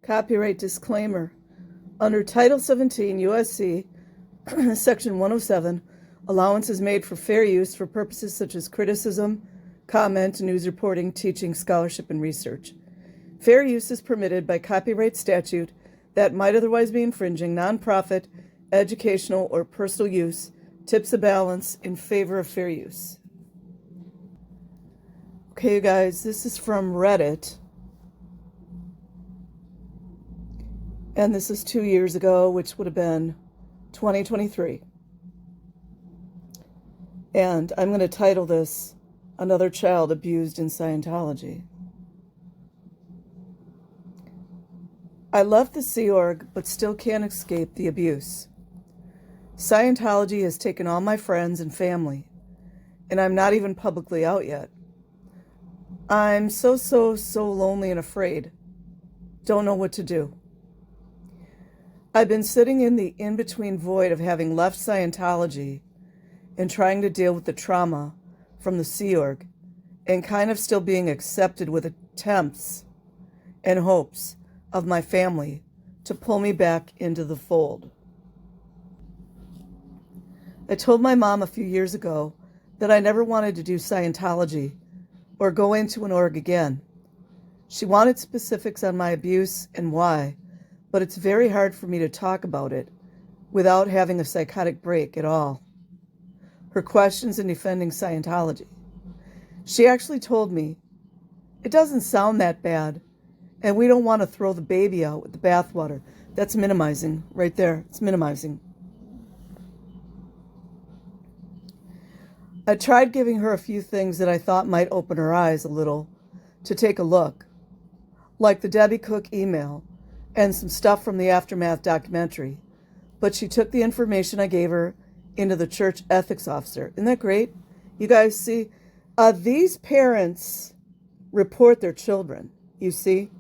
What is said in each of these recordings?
Copyright disclaimer. Under Title 17 U.S.C. Section 107, allowance is made for fair use for purposes such as criticism, comment, news reporting, teaching, scholarship, and research. Fair use is permitted by copyright statute that might otherwise be infringing. Nonprofit, educational, or personal use tips the balance in favor of fair use. Okay, you guys, this is from Reddit. And this is 2 years ago, which would have been 2023. And I'm going to title this, Another Child Abused in Scientology. I left the Sea Org, but still can't escape the abuse. Scientology has taken all my friends and family, and I'm not even publicly out yet. I'm so lonely and afraid. Don't know what to do. I've been sitting in the in-between void of having left Scientology and trying to deal with the trauma from the Sea Org and kind of still being accepted with attempts and hopes of my family to pull me back into the fold. I told my mom a few years ago that I never wanted to do Scientology or go into an org again. She wanted specifics on my abuse and why, but it's very hard for me to talk about it without having a psychotic break at all. Her questions in defending Scientology. She actually told me, it doesn't sound that bad, and we don't want to throw the baby out with the bathwater. That's minimizing right there. It's minimizing. I tried giving her a few things that I thought might open her eyes a little to take a look, like the Debbie Cook email and some stuff from the Aftermath documentary, but she took the information I gave her into the church ethics officer. Isn't that great? You guys see? These parents report their children, you see?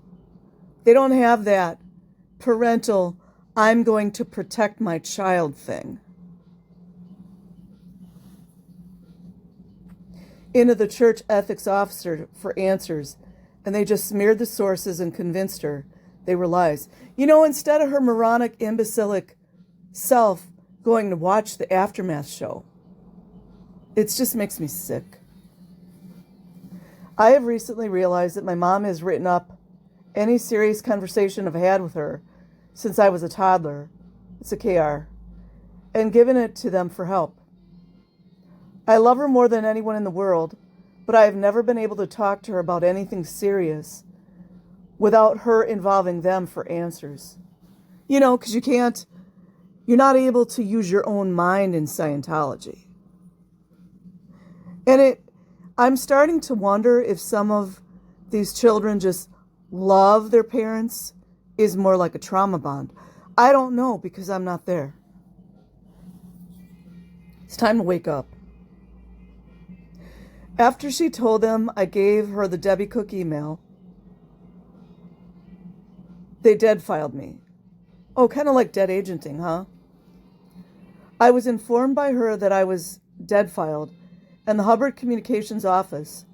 They don't have that parental, I'm going to protect my child thing. Into the church ethics officer for answers, and they just smeared the sources and convinced her they were lies. You know, instead of her moronic, imbecilic self going to watch the Aftermath show. It just makes me sick. I have recently realized that my mom has written up any serious conversation I've had with her since I was a toddler, it's a KR, and given it to them for help. I love her more than anyone in the world, but I have never been able to talk to her about anything serious without her involving them for answers. You know, because you're not able to use your own mind in Scientology. And I'm starting to wonder if some of these children just love their parents is more like a trauma bond. I don't know because I'm not there. It's time to wake up. After she told them I gave her the Debbie Cook email, they dead filed me. Oh, kind of like dead agenting, huh? I was informed by her that I was dead filed, and the Hubbard Communications office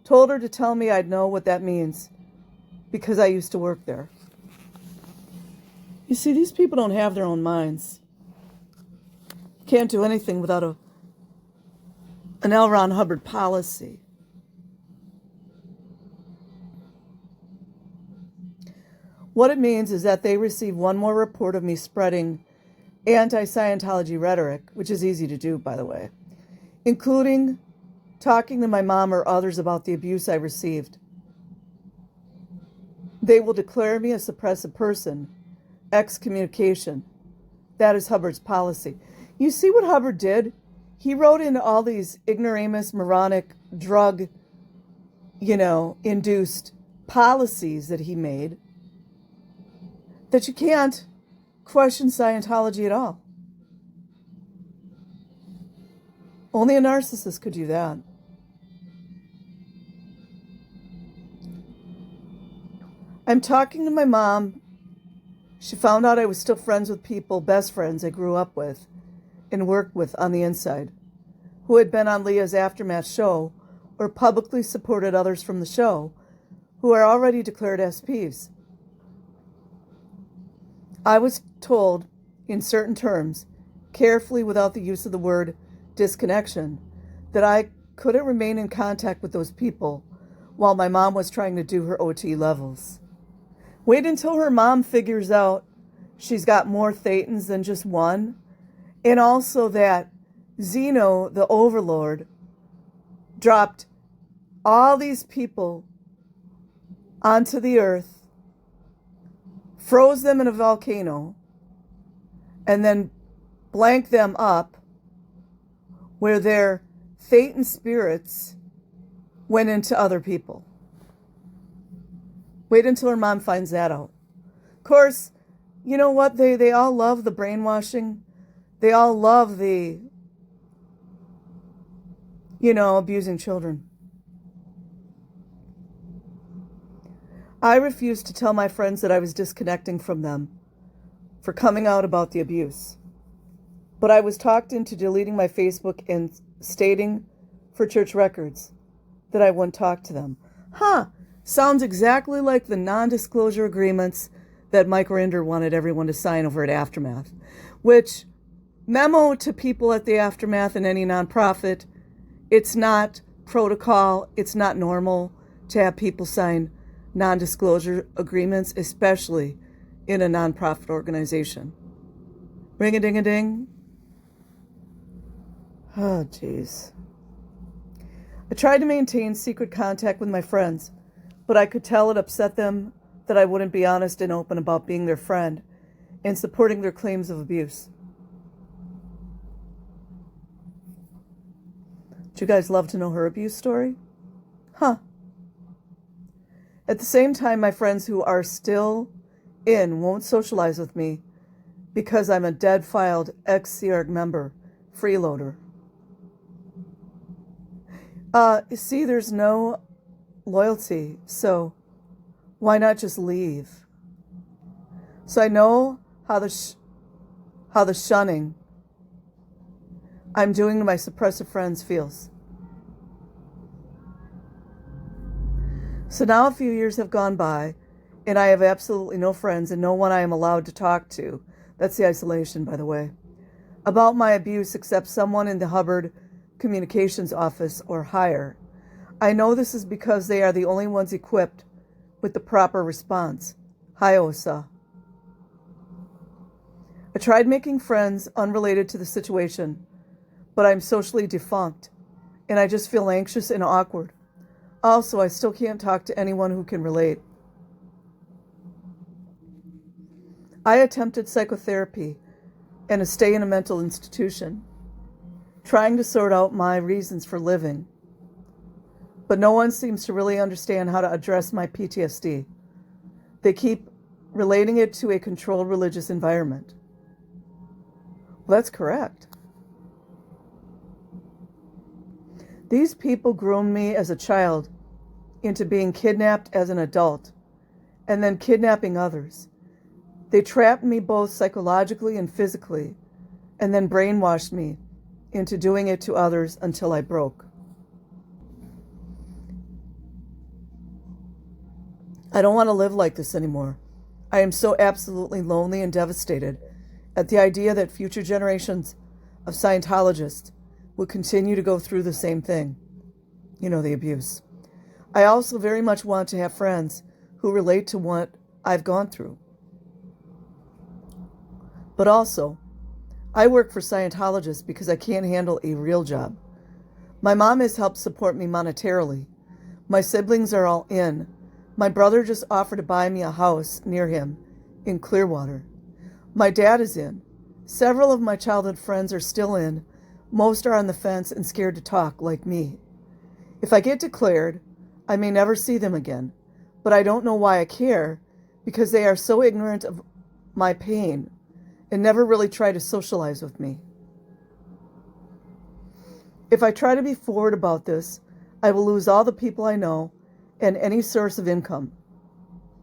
told her to tell me I'd know what that means because I used to work there. You see, these people don't have their own minds. Can't do anything without an L. Ron Hubbard policy. What it means is that they receive one more report of me spreading anti-Scientology rhetoric, which is easy to do, by the way, including talking to my mom or others about the abuse I received. They will declare me a suppressive person, excommunication. That is Hubbard's policy. You see what Hubbard did? He wrote into all these ignoramus, moronic, drug, induced policies that he made that you can't question Scientology at all. Only a narcissist could do that. I'm talking to my mom. She found out I was still friends with people, best friends I grew up with and worked with on the inside, who had been on Leah's Aftermath show or publicly supported others from the show who are already declared SPs. I was told, in certain terms, carefully without the use of the word disconnection, that I couldn't remain in contact with those people while my mom was trying to do her OT levels. Wait until her mom figures out she's got more thetans than just one, and also that Zeno, the overlord, dropped all these people onto the earth, froze them in a volcano, and then blanked them up where their thetan spirits went into other people. Wait until her mom finds that out. Of course, you know what? They all love the brainwashing. They all love the, abusing children. I refused to tell my friends that I was disconnecting from them for coming out about the abuse. But I was talked into deleting my Facebook and stating for church records that I wouldn't talk to them. Sounds exactly like the non-disclosure agreements that Mike Rinder wanted everyone to sign over at Aftermath, which, memo to people at the Aftermath and any nonprofit, it's not protocol, it's not normal to have people sign non-disclosure agreements, especially in a nonprofit organization. Ring-a-ding-a-ding. Oh, jeez. I tried to maintain secret contact with my friends, but I could tell it upset them that I wouldn't be honest and open about being their friend and supporting their claims of abuse. Do you guys love to know her abuse story? At the same time, my friends who are still in won't socialize with me because I'm a dead-filed ex-Sea Org member, freeloader. You see, there's no loyalty, so why not just leave? So I know how the shunning I'm doing to my suppressive friends feels. So now a few years have gone by, and I have absolutely no friends and no one I am allowed to talk to. That's the isolation, by the way. About my abuse, except someone in the Hubbard Communications Office or higher. I know this is because they are the only ones equipped with the proper response. Hi, Osa. I tried making friends unrelated to the situation, but I'm socially defunct, and I just feel anxious and awkward. Also, I still can't talk to anyone who can relate. I attempted psychotherapy and a stay in a mental institution, trying to sort out my reasons for living. But no one seems to really understand how to address my PTSD. They keep relating it to a controlled religious environment. Well, that's correct. These people groomed me as a child into being kidnapped as an adult and then kidnapping others. They trapped me both psychologically and physically and then brainwashed me into doing it to others until I broke. I don't want to live like this anymore. I am so absolutely lonely and devastated at the idea that future generations of Scientologists will continue to go through the same thing. The abuse. I also very much want to have friends who relate to what I've gone through. But also, I work for Scientologists because I can't handle a real job. My mom has helped support me monetarily. My siblings are all in. My brother just offered to buy me a house near him in Clearwater. My dad is in. Several of my childhood friends are still in. Most are on the fence and scared to talk, like me. If I get declared, I may never see them again, but I don't know why I care, because they are so ignorant of my pain and never really try to socialize with me. If I try to be forward about this, I will lose all the people I know and any source of income.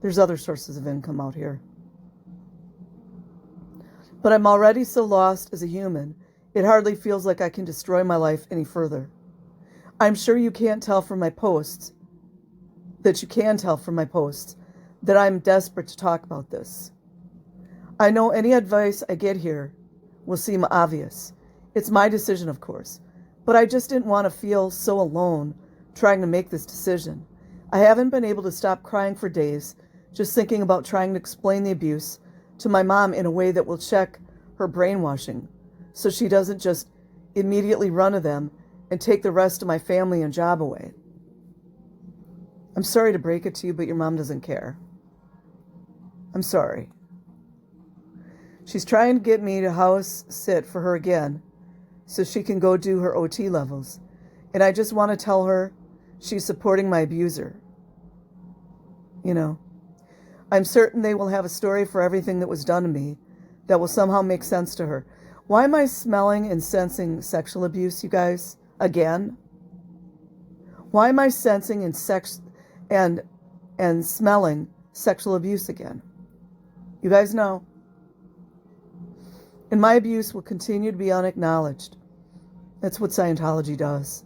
There's other sources of income out here. But I'm already so lost as a human, it hardly feels like I can destroy my life any further. I'm sure you can't tell from my posts, that I'm desperate to talk about this. I know any advice I get here will seem obvious. It's my decision, of course, but I just didn't want to feel so alone trying to make this decision. I haven't been able to stop crying for days, just thinking about trying to explain the abuse to my mom in a way that will check her brainwashing, so she doesn't just immediately run to them and take the rest of my family and job away. I'm sorry to break it to you, but your mom doesn't care. I'm sorry. She's trying to get me to house sit for her again so she can go do her OT levels. And I just want to tell her she's supporting my abuser. You know, I'm certain they will have a story for everything that was done to me that will somehow make sense to her. Why am I smelling and sensing sexual abuse, you guys? Again? Why am I sensing and smelling sexual abuse again? You guys know. And my abuse will continue to be unacknowledged. That's what Scientology does.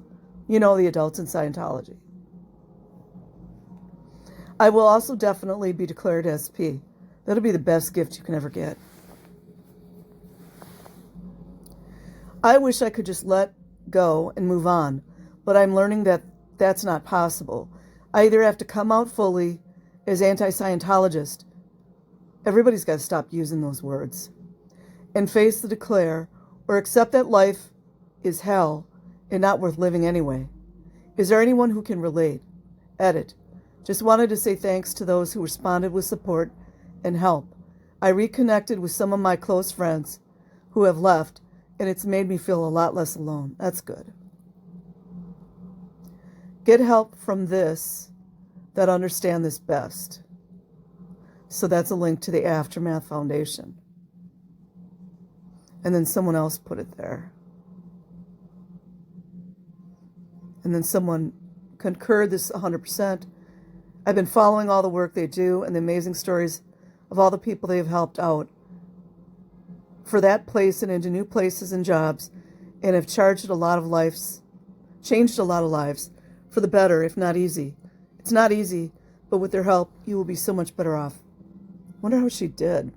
You know, the adults in Scientology. I will also definitely be declared SP. That'll be the best gift you can ever get. I wish I could just let go and move on, but I'm learning that that's not possible. I either have to come out fully as anti-Scientologist. Everybody's got to stop using those words. And face the declare, or accept that life is hell and not worth living anyway. Is there anyone who can relate? Edit. Just wanted to say thanks to those who responded with support and help. I reconnected with some of my close friends who have left, and it's made me feel a lot less alone. That's good. Get help from this that understand this best. So that's a link to the Aftermath Foundation. And then someone else put it there. And then someone concurred this 100%. I've been following all the work they do and the amazing stories of all the people they've helped out for that place and into new places and jobs, and have changed a lot of lives for the better, if not easy. It's not easy, but with their help, you will be so much better off. Wonder how she did.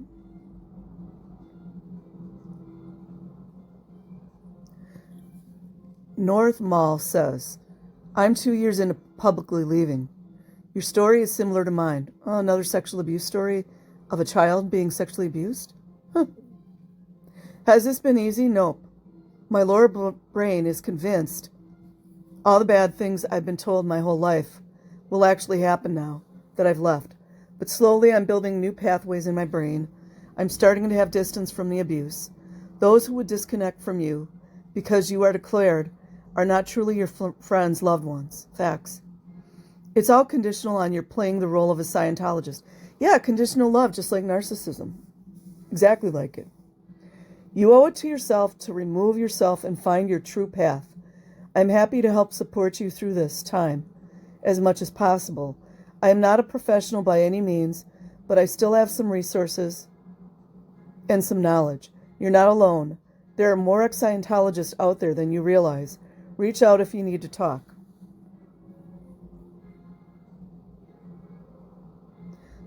North Mall says, I'm 2 years into publicly leaving. Your story is similar to mine. Oh, another sexual abuse story of a child being sexually abused? Huh. Has this been easy? Nope. My lower brain is convinced all the bad things I've been told my whole life will actually happen now that I've left. But slowly I'm building new pathways in my brain. I'm starting to have distance from the abuse. Those who would disconnect from you because you are declared are not truly your friends, loved ones. Facts. It's all conditional on your playing the role of a Scientologist. Yeah, conditional love, just like narcissism. Exactly like it. You owe it to yourself to remove yourself and find your true path. I'm happy to help support you through this time as much as possible. I am not a professional by any means, but I still have some resources and some knowledge. You're not alone. There are more ex-Scientologists out there than you realize. Reach out if you need to talk.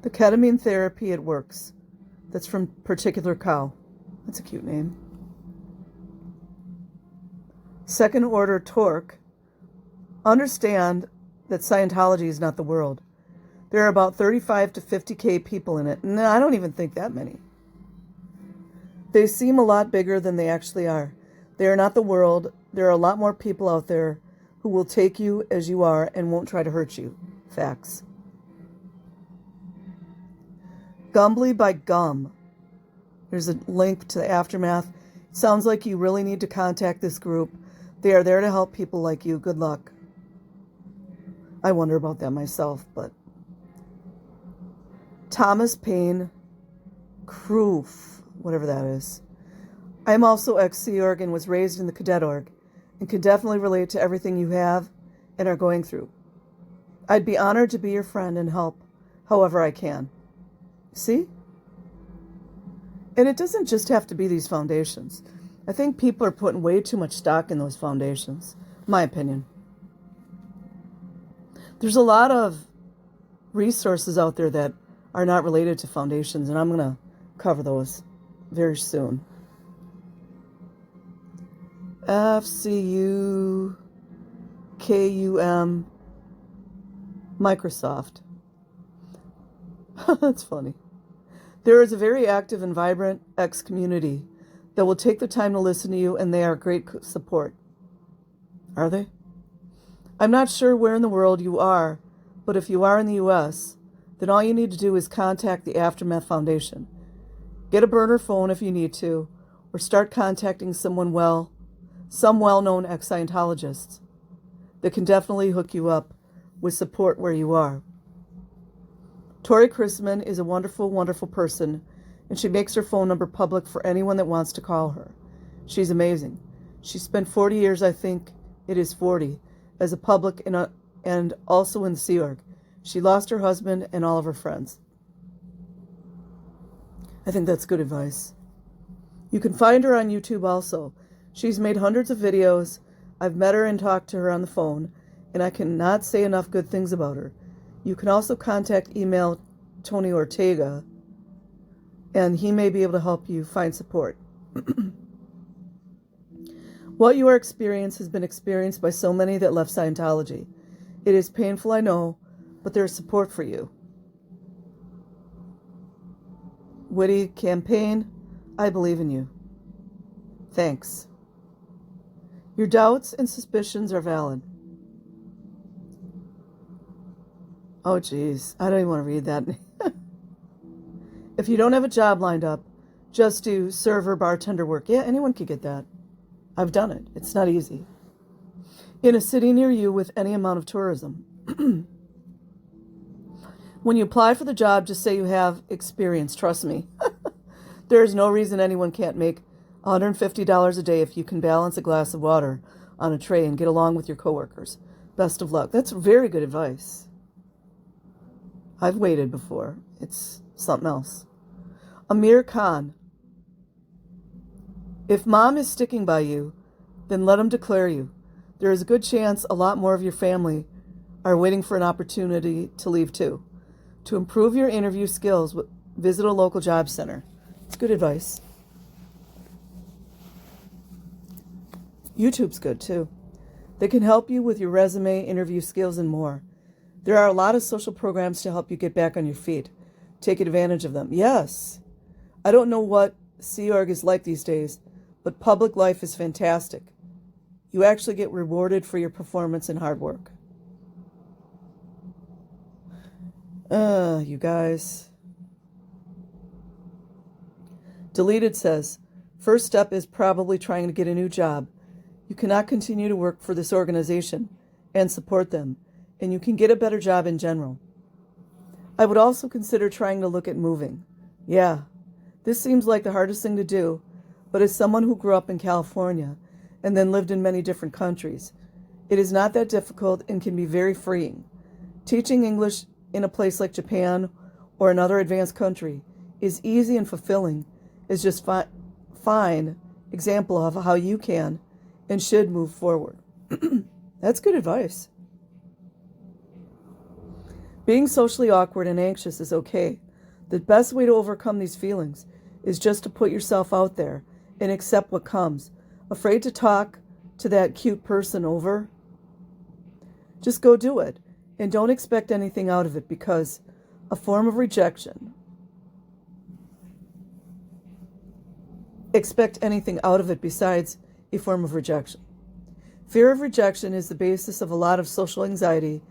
The ketamine therapy, it works. That's from Particular Cow. That's a cute name. Second order torque. Understand that Scientology is not the world. There are about 35 to 50K people in it. No, I don't even think that many. They seem a lot bigger than they actually are. They are not the world. There are a lot more people out there who will take you as you are and won't try to hurt you. Facts. Gumbly by Gum. There's a link to the Aftermath. Sounds like you really need to contact this group. They are there to help people like you. Good luck. I wonder about that myself, but... Thomas Payne Kroof, whatever that is. I am also ex-Sea Org and was raised in the Cadet Org and can definitely relate to everything you have and are going through. I'd be honored to be your friend and help however I can. See? And it doesn't just have to be these foundations. I think people are putting way too much stock in those foundations, my opinion. There's a lot of resources out there that are not related to foundations, and I'm going to cover those very soon. FCU KUM Microsoft. That's funny. There is a very active and vibrant X community that will take the time to listen to you, and they are great support. Are they? I'm not sure where in the world you are, but if you are in the U.S., then all you need to do is contact the Aftermath Foundation. Get a burner phone if you need to, or start contacting some well-known ex-Scientologists that can definitely hook you up with support where you are. Tori Chrisman is a wonderful, wonderful person, and she makes her phone number public for anyone that wants to call her. She's amazing. She spent 40 years, I think it is 40, as a public and also in the Sea Org. She lost her husband and all of her friends. I think that's good advice. You can find her on YouTube also. She's made hundreds of videos. I've met her and talked to her on the phone, and I cannot say enough good things about her. You can also email Tony Ortega, and he may be able to help you find support. What you are experiencing has been experienced by so many that left Scientology. It is painful, I know, but there is support for you. Witty campaign, I believe in you. Thanks. Your doubts and suspicions are valid. Oh, geez. I don't even want to read that. If you don't have a job lined up, just do server bartender work. Yeah, anyone could get that. I've done it. It's not easy. In a city near you with any amount of tourism. When you apply for the job, just say you have experience. Trust me. There is no reason anyone can't make $150 a day if you can balance a glass of water on a tray and get along with your coworkers. Best of luck. That's very good advice. I've waited before. It's something else. Amir Khan. If mom is sticking by you, then let him declare you. There is a good chance a lot more of your family are waiting for an opportunity to leave too. To improve your interview skills, visit a local job center. It's good advice. YouTube's good too. They can help you with your resume, interview skills, and more. There are a lot of social programs to help you get back on your feet. Take advantage of them. Yes. I don't know what Sea Org is like these days, but public life is fantastic. You actually get rewarded for your performance and hard work. You guys. Deleted says, first step is probably trying to get a new job. You cannot continue to work for this organization and support them, and you can get a better job in general. I would also consider trying to look at moving. Yeah, this seems like the hardest thing to do, but as someone who grew up in California and then lived in many different countries, it is not that difficult and can be very freeing. Teaching English in a place like Japan or another advanced country is easy and fulfilling. Is just fine example of how you can and should move forward. That's good advice. Being socially awkward and anxious is okay. The best way to overcome these feelings is just to put yourself out there and accept what comes. Afraid to talk to that cute person over? Just go do it and don't expect anything out of it, because a form of rejection. Expect anything out of it besides a form of rejection. Fear of rejection is the basis of a lot of social anxiety,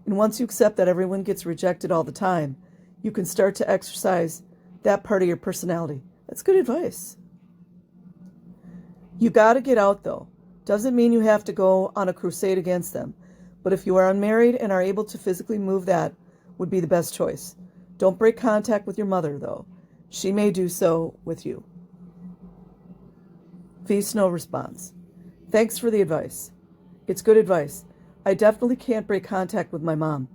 and once you accept that everyone gets rejected all the time, you can start to exercise that part of your personality. That's good advice. You got to get out, though. Doesn't mean you have to go on a crusade against them, but if you are unmarried and are able to physically move, that would be the best choice. Don't break contact with your mother, though. She may do so with you. Feast no response. Thanks for the advice. It's good advice. I definitely can't break contact with my mom.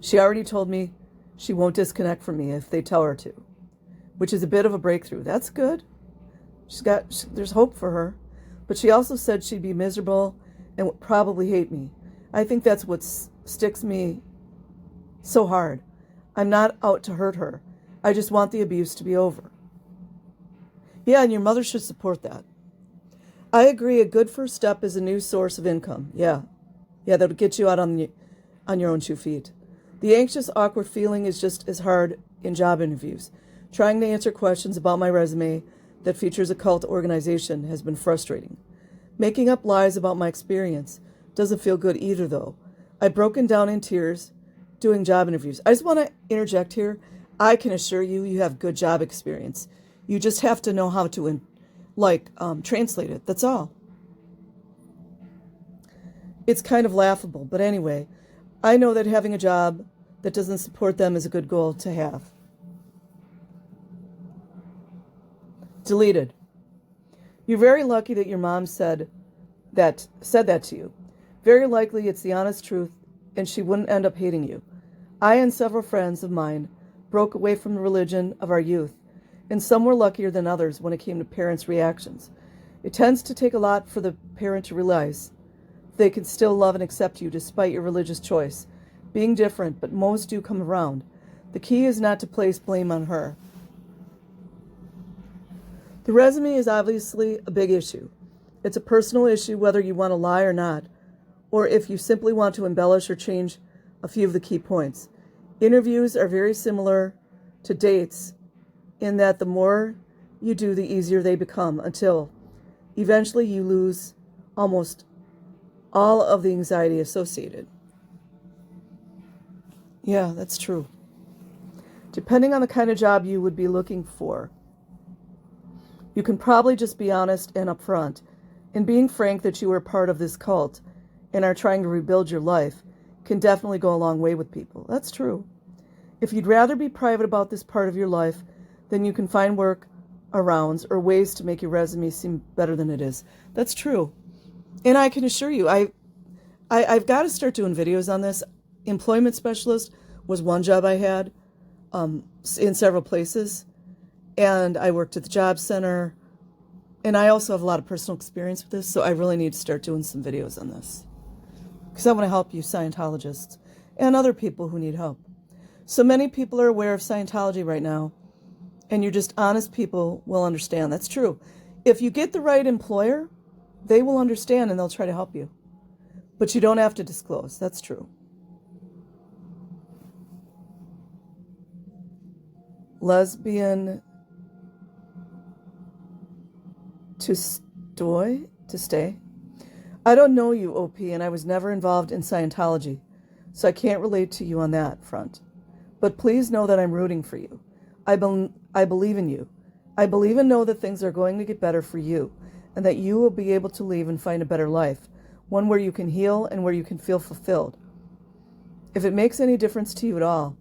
She already told me she won't disconnect from me if they tell her to, which is a bit of a breakthrough. That's good. There's hope for her. But she also said she'd be miserable and would probably hate me. I think that's what sticks me so hard. I'm not out to hurt her. I just want the abuse to be over. Yeah, and your mother should support that. I agree, a good first step is a new source of income. Yeah, that'll get you out on your own 2 feet. The anxious, awkward feeling is just as hard in job interviews. Trying to answer questions about my resume that features a cult organization has been frustrating. Making up lies about my experience doesn't feel good either, though. I've broken down in tears doing job interviews. I just want to interject here. I can assure you, you have good job experience. You just have to know how to, translate it. That's all. It's kind of laughable, but anyway, I know that having a job that doesn't support them is a good goal to have. Deleted. You're very lucky that your mom said that to you. Very likely it's the honest truth, and she wouldn't end up hating you. I and several friends of mine broke away from the religion of our youth, and some were luckier than others when it came to parents' reactions. It tends to take a lot for the parent to realize they can still love and accept you despite your religious choice. Being different, but most do come around. The key is not to place blame on her. The resume is obviously a big issue. It's a personal issue whether you want to lie or not, or if you simply want to embellish or change a few of the key points. Interviews are very similar to dates in that the more you do, the easier they become, until eventually you lose almost all of the anxiety associated. Yeah, that's true. Depending on the kind of job you would be looking for, you can probably just be honest and upfront. And being frank that you are part of this cult and are trying to rebuild your life can definitely go a long way with people. That's true. If you'd rather be private about this part of your life, then you can find work arounds or ways to make your resume seem better than it is. That's true. And I can assure you, I've got to start doing videos on this. Employment specialist was one job I had in several places. And I worked at the job center. And I also have a lot of personal experience with this, so I really need to start doing some videos on this. Because I want to help you Scientologists and other people who need help. So many people are aware of Scientology right now, and you're just honest people will understand. That's true. If you get the right employer, they will understand and they'll try to help you. But you don't have to disclose. That's true. Lesbian to stay. I don't know you, OP, and I was never involved in Scientology, so I can't relate to you on that front. But please know that I'm rooting for you. I believe in you. I believe and know that things are going to get better for you, and that you will be able to leave and find a better life, one where you can heal and where you can feel fulfilled. If it makes any difference to you at all,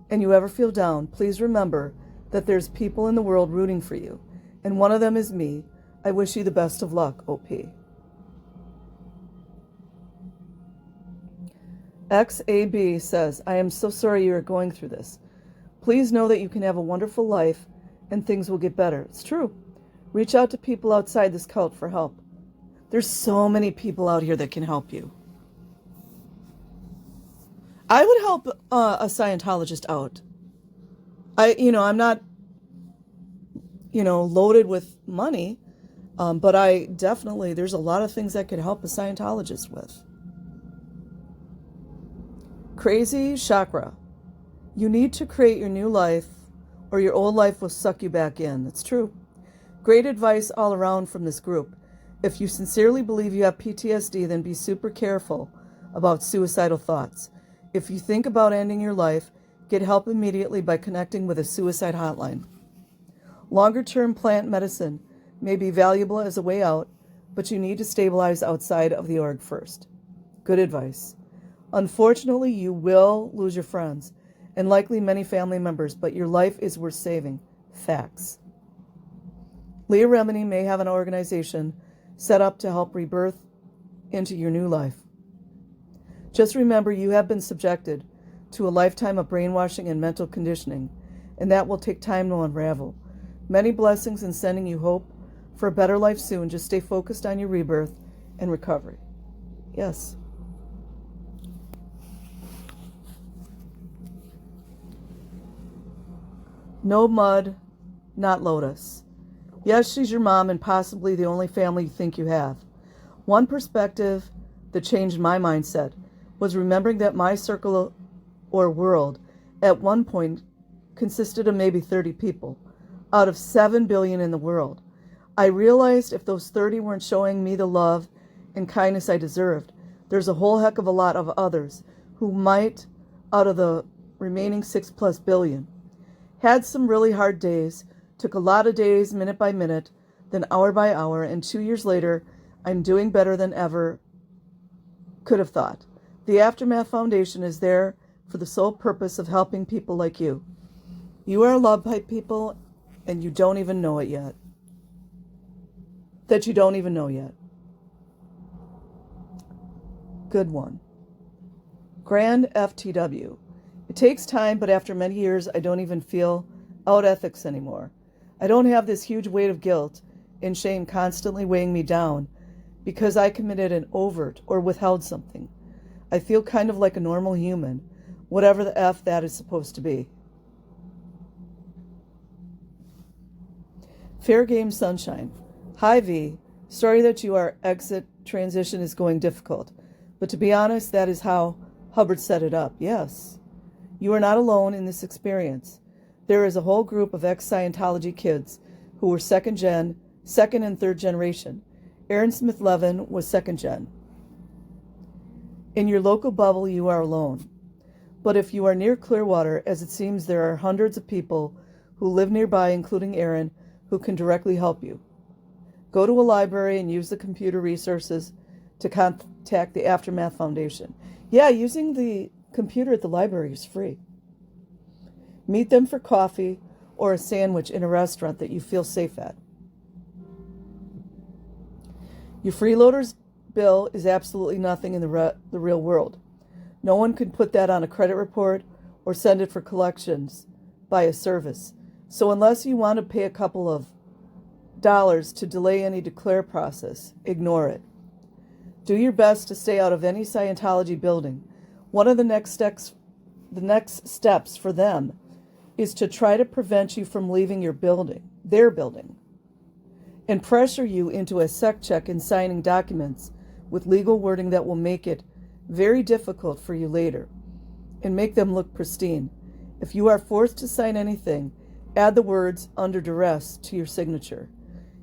and you ever feel down, please remember that there's people in the world rooting for you, and one of them is me. I wish you the best of luck, OP. XAB says, I am so sorry you are going through this. Please know that you can have a wonderful life and things will get better. It's true. Reach out to people outside this cult for help. There's so many people out here that can help you. I would help a Scientologist out. I'm not, loaded with money, but there's a lot of things I could help a Scientologist with. Crazy chakra. You need to create your new life or your old life will suck you back in. That's true. Great advice all around from this group. If you sincerely believe you have PTSD, then be super careful about suicidal thoughts. If you think about ending your life, get help immediately by connecting with a suicide hotline. Longer-term plant medicine may be valuable as a way out, but you need to stabilize outside of the org first. Good advice. Unfortunately, you will lose your friends and likely many family members, but your life is worth saving. Facts. Leah Remini may have an organization set up to help rebirth into your new life. Just remember you have been subjected to a lifetime of brainwashing and mental conditioning, and that will take time to unravel. Many blessings in sending you hope for a better life soon. Just stay focused on your rebirth and recovery. Yes. No mud, not Lotus. Yes, she's your mom and possibly the only family you think you have. One perspective that changed my mindset was remembering that my circle or world at one point consisted of maybe 30 people out of 7 billion in the world. I realized if those 30 weren't showing me the love and kindness I deserved, there's a whole heck of a lot of others who might, out of the remaining 6+ billion. Had some really hard days, took a lot of days, minute by minute, then hour by hour, and 2 years later, I'm doing better than ever could have thought. The Aftermath Foundation is there for the sole purpose of helping people like you. You are loved by people, and you don't even know it yet. That you don't even know yet. Good one. Grand FTW. It takes time, but after many years, I don't even feel out ethics anymore. I don't have this huge weight of guilt and shame constantly weighing me down because I committed an overt or withheld something. I feel kind of like a normal human, whatever the F that is supposed to be. Fair game sunshine. Hi V, sorry that your exit transition is going difficult, but to be honest, that is how Hubbard set it up. Yes, you are not alone in this experience. There is a whole group of ex-Scientology kids who were second and third generation. Aaron Smith Levin was second gen. In your local bubble, you are alone. But if you are near Clearwater, as it seems there are hundreds of people who live nearby, including Aaron, who can directly help you. Go to a library and use the computer resources to contact the Aftermath Foundation. Yeah, using the computer at the library is free. Meet them for coffee or a sandwich in a restaurant that you feel safe at. Your freeloader's bill is absolutely nothing in the real world. No one can put that on a credit report or send it for collections by a service. So unless you want to pay a couple of dollars to delay any declare process, ignore it. Do your best to stay out of any Scientology building. One of the next steps for them is to try to prevent you from leaving their building, and pressure you into a sec check and signing documents with legal wording that will make it very difficult for you later and make them look pristine. If you are forced to sign anything, add the words "under duress" to your signature.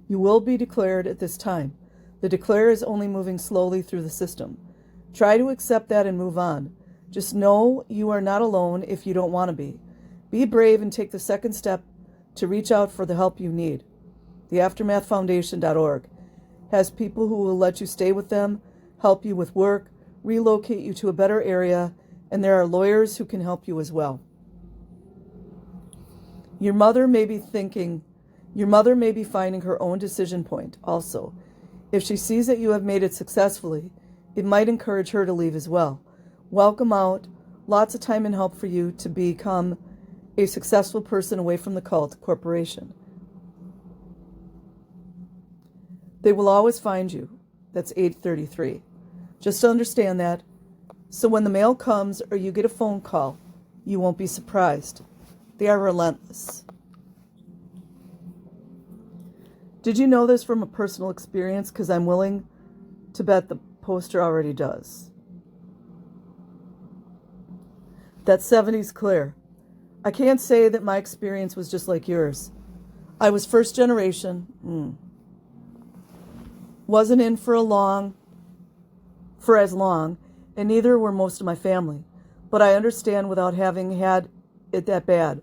You will be declared at this time. The declare is only moving slowly through the system. Try to accept that and move on. Just know you are not alone if you don't want to be. Be brave and take the second step to reach out for the help you need. The AftermathFoundation.org has people who will let you stay with them, help you with work, relocate you to a better area, and there are lawyers who can help you as well. Your mother may be finding her own decision point also. If she sees that you have made it successfully, it might encourage her to leave as well. Welcome out. Lots of time and help for you to become a successful person away from the cult corporation. They will always find you. That's 833. Just to understand that. So when the mail comes or you get a phone call, you won't be surprised. They are relentless. Did you know this from a personal experience? Because I'm willing to bet the poster already does. That 70's clear. I can't say that my experience was just like yours. I was first generation. Wasn't in for as long, and neither were most of my family. But I understand without having had it that bad.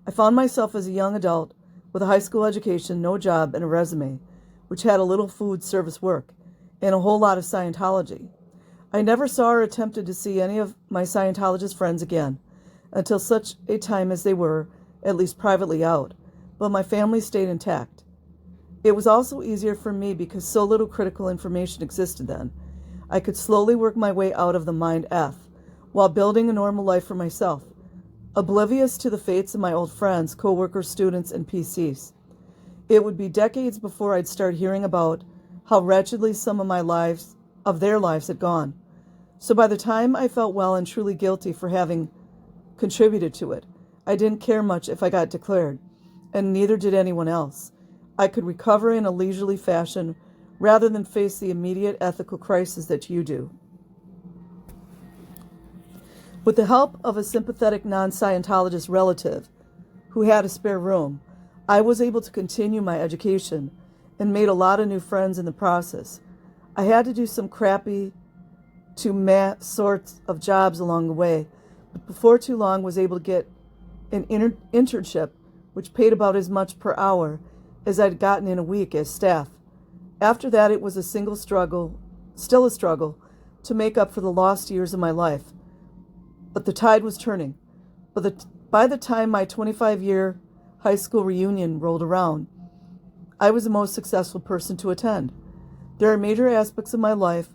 I found myself as a young adult with a high school education, no job, and a resume, which had a little food service work, and a whole lot of Scientology. I never saw or attempted to see any of my Scientologist friends again, until such a time as they were, at least privately, out, but my family stayed intact. It was also easier for me because so little critical information existed then. I could slowly work my way out of the mind F, while building a normal life for myself, oblivious to the fates of my old friends, co-workers, students, and PCs. It would be decades before I'd start hearing about how wretchedly some of their lives had gone. So by the time I felt well and truly guilty for having contributed to it, I didn't care much if I got declared. and neither did anyone else. I could recover in a leisurely fashion rather than face the immediate ethical crisis that you do. With the help of a sympathetic non-Scientologist relative who had a spare room, I was able to continue my education and made a lot of new friends in the process. I had to do some crappy to sorts of jobs along the way, but before too long was able to get an internship which paid about as much per hour as I'd gotten in a week as staff. After that, it was still a struggle, to make up for the lost years of my life. But the tide was turning. By the time my 25-year high school reunion rolled around, I was the most successful person to attend. There are major aspects of my life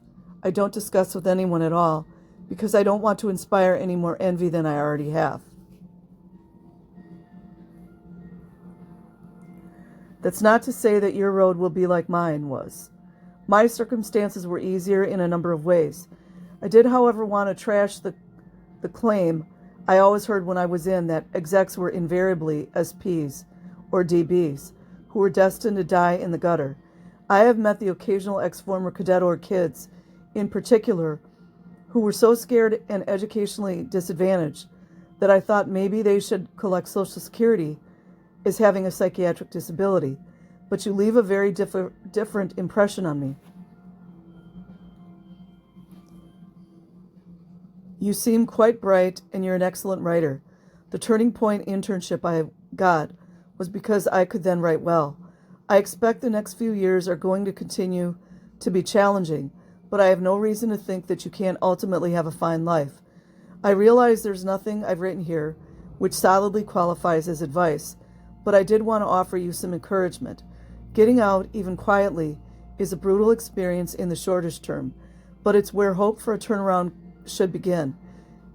I don't discuss with anyone at all because I don't want to inspire any more envy than I already have. That's not to say that your road will be like mine was. My circumstances were easier in a number of ways. I did, however, want to trash the claim I always heard when I was in that execs were invariably SPs or DBs who were destined to die in the gutter. I have met the occasional ex-former cadet or kids, in particular, who were so scared and educationally disadvantaged that I thought maybe they should collect Social Security as having a psychiatric disability, but you leave a very different impression on me. You seem quite bright, and you're an excellent writer. The turning point internship I got was because I could then write well. I expect the next few years are going to continue to be challenging, but I have no reason to think that you can't ultimately have a fine life. I realize there's nothing I've written here which solidly qualifies as advice, but I did want to offer you some encouragement. Getting out, even quietly, is a brutal experience in the shortest term, but it's where hope for a turnaround should begin.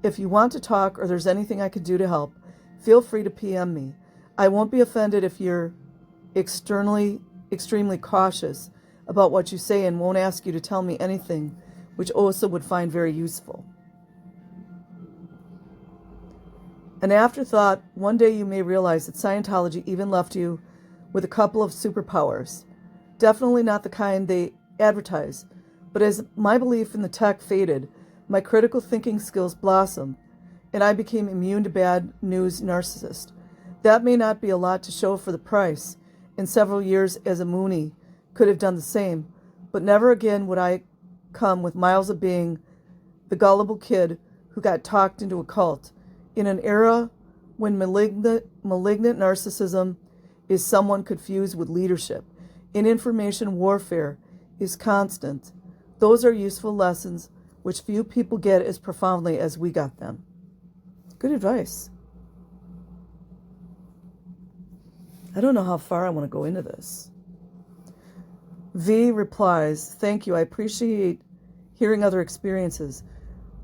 If you want to talk or there's anything I can do to help, feel free to PM me. I won't be offended if you're extremely cautious about what you say and won't ask you to tell me anything which Osa would find very useful. An afterthought, one day you may realize that Scientology even left you with a couple of superpowers. Definitely not the kind they advertise, but as my belief in the tech faded, my critical thinking skills blossomed, and I became immune to bad news narcissist. That may not be a lot to show for the price. In several years as a Mooney could have done the same, but never again would I come with miles of being the gullible kid who got talked into a cult. In an era when malignant narcissism is someone confused with leadership, and information warfare is constant, those are useful lessons which few people get as profoundly as we got them. Good advice. I don't know how far I want to go into this. V replies, thank you. I appreciate hearing other experiences.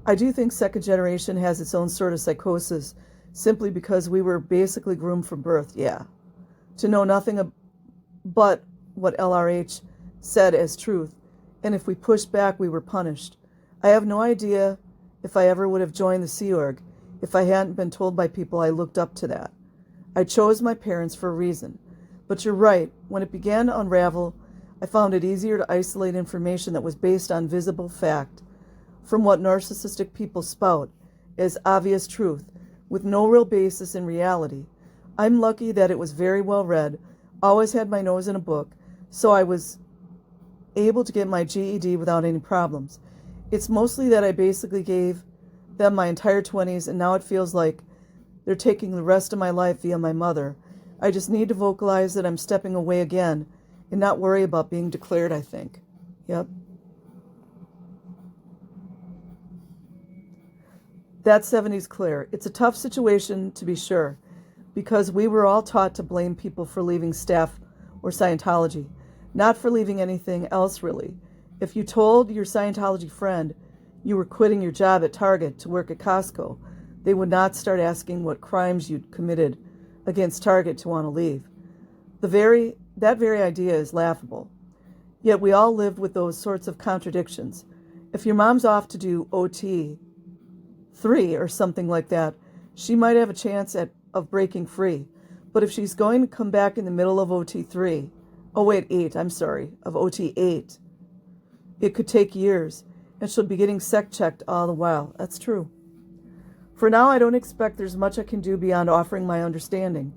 I do think second generation has its own sort of psychosis simply because we were basically groomed from birth, to know nothing but what LRH said as truth, and if we pushed back, we were punished. I have no idea if I ever would have joined the Sea Org if I hadn't been told by people I looked up to that. I chose my parents for a reason. But you're right, when it began to unravel, I found it easier to isolate information that was based on visible fact from what narcissistic people spout as obvious truth, with no real basis in reality. I'm lucky that it was very well read, always had my nose in a book, so I was able to get my GED without any problems. It's mostly that I basically gave them my entire 20s, and now it feels like they're taking the rest of my life via my mother. I just need to vocalize that I'm stepping away again and not worry about being declared, I think. Yep. That 70's clear. It's a tough situation, to be sure, because we were all taught to blame people for leaving staff or Scientology, not for leaving anything else, really. If you told your Scientology friend you were quitting your job at Target to work at Costco, they would not start asking what crimes you'd committed against Target to want to leave. That very idea is laughable. Yet we all lived with those sorts of contradictions. If your mom's off to do OT 3 or something like that, she might have a chance of breaking free. But if she's going to come back in the middle of OT3, oh wait, 8, I'm sorry, of OT8, it could take years, and she'll be getting sec checked all the while. That's true. For now, I don't expect there's much I can do beyond offering my understanding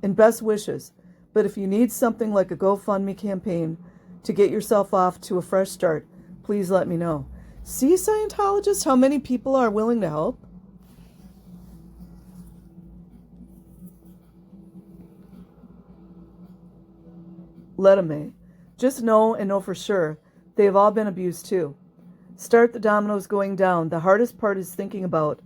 and best wishes, but if you need something like a GoFundMe campaign to get yourself off to a fresh start, please let me know. See, Scientologists, how many people are willing to help? Letame. Just know and know for sure they have all been abused too. Start the dominoes going down. The hardest part is thinking about.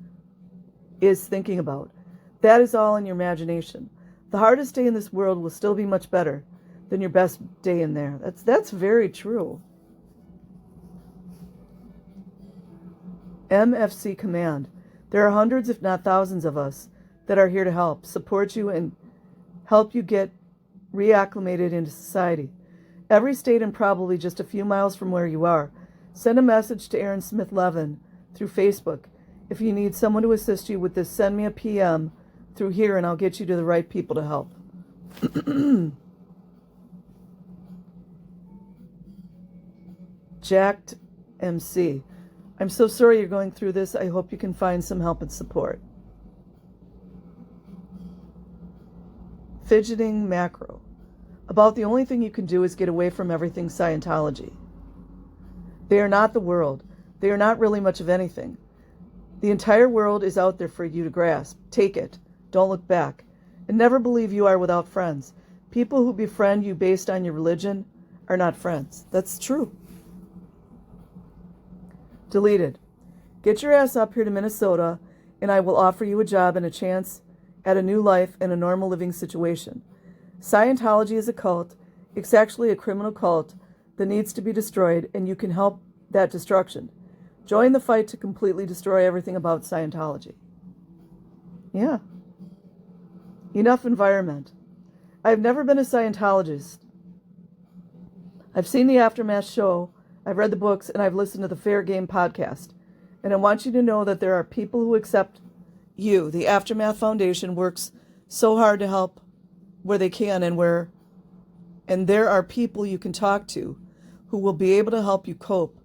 That is all in your imagination. The hardest day in this world will still be much better than your best day in there. That's very true. MFC Command. There are hundreds, if not thousands of us that are here to help, support you, and help you get reacclimated into society. Every state and probably just a few miles from where you are. Send a message to Aaron Smith Levin through Facebook. If you need someone to assist you with this, send me a PM through here and I'll get you to the right people to help. Jacked MC. I'm so sorry you're going through this. I hope you can find some help and support. Fidgeting Macro. About the only thing you can do is get away from everything Scientology. They are not the world. They are not really much of anything. The entire world is out there for you to grasp. Take it. Don't look back. And never believe you are without friends. People who befriend you based on your religion are not friends. That's true. Deleted. Get your ass up here to Minnesota and I will offer you a job and a chance at a new life and a normal living situation. Scientology is a cult. It's actually a criminal cult that needs to be destroyed, and you can help that destruction. Join the fight to completely destroy everything about Scientology. Yeah. Enough environment. I've never been a Scientologist. I've seen the Aftermath show, I've read the books, and I've listened to the Fair Game podcast. And I want you to know that there are people who accept you. The Aftermath Foundation works so hard to help where they can and there are people you can talk to who will be able to help you cope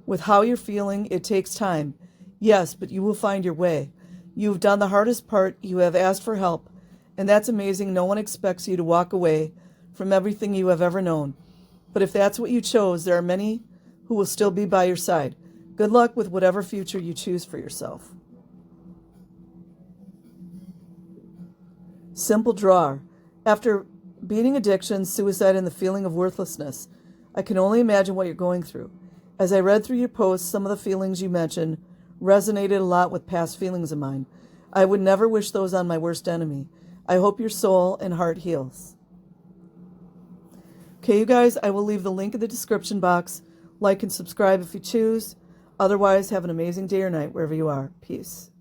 with how you're feeling. It takes time. Yes, but you will find your way. You've done the hardest part. You have asked for help. And that's amazing. No one expects you to walk away from everything you have ever known. But if that's what you chose, there are many who will still be by your side. Good luck with whatever future you choose for yourself. Simple Drawer. After beating addiction, suicide, and the feeling of worthlessness, I can only imagine what you're going through. As I read through your posts, some of the feelings you mentioned resonated a lot with past feelings of mine. I would never wish those on my worst enemy. I hope your soul and heart heals. Okay, you guys, I will leave the link in the description box. Like and subscribe if you choose. Otherwise, have an amazing day or night wherever you are. Peace.